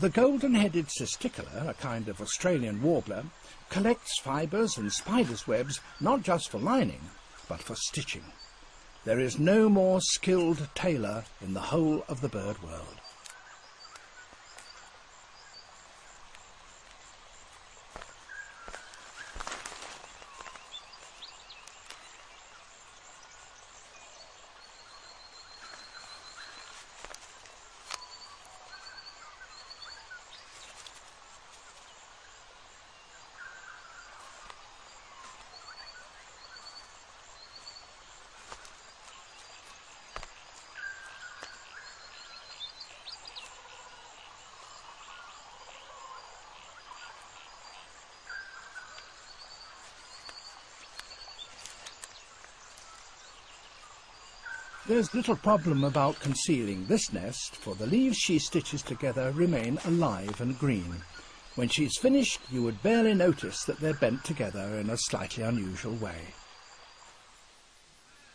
The golden-headed cisticola, a kind of Australian warbler, collects fibres and spiders' webs not just for lining, but for stitching. There is no more skilled tailor in the whole of the bird world. There's little problem about concealing this nest, for the leaves she stitches together remain alive and green. When she's finished, you would barely notice that they're bent together in a slightly unusual way.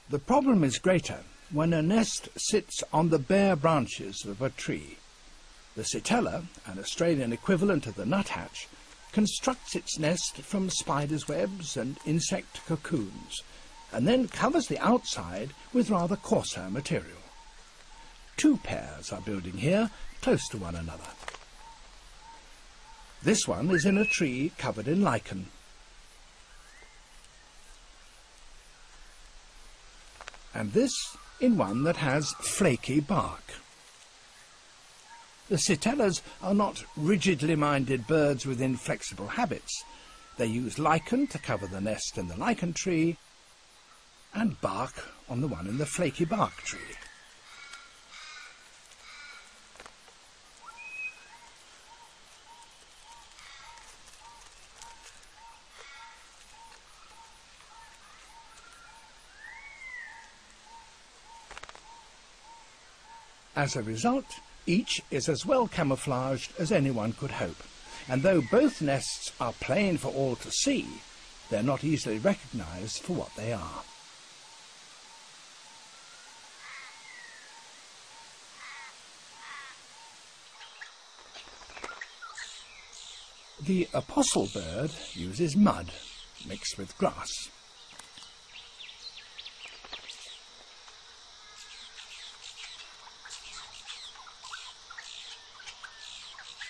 The problem is greater when a nest sits on the bare branches of a tree. The Citella, an Australian equivalent of the nuthatch, constructs its nest from spiders' webs and insect cocoons, and then covers the outside with rather coarser material. Two pairs are building here, close to one another. This one is in a tree covered in lichen. And this in one that has flaky bark. The Citellas are not rigidly minded birds with inflexible habits. They use lichen to cover the nest in the lichen tree, and bark on the one in the flaky bark tree. As a result, each is as well camouflaged as anyone could hope, and though both nests are plain for all to see, they're not easily recognized for what they are. The apostle bird uses mud mixed with grass.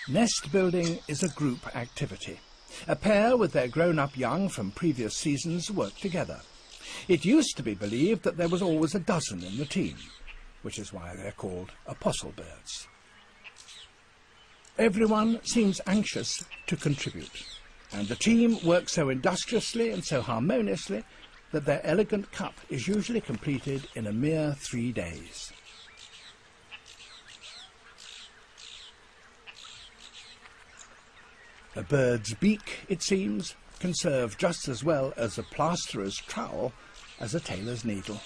Nest building is a group activity. A pair with their grown-up young from previous seasons work together. It used to be believed that there was always a dozen in the team, which is why they're called apostle birds. Everyone seems anxious to contribute, and the team works so industriously and so harmoniously that their elegant cup is usually completed in a mere 3 days. A bird's beak, it seems, can serve just as well as a plasterer's trowel as a tailor's needle.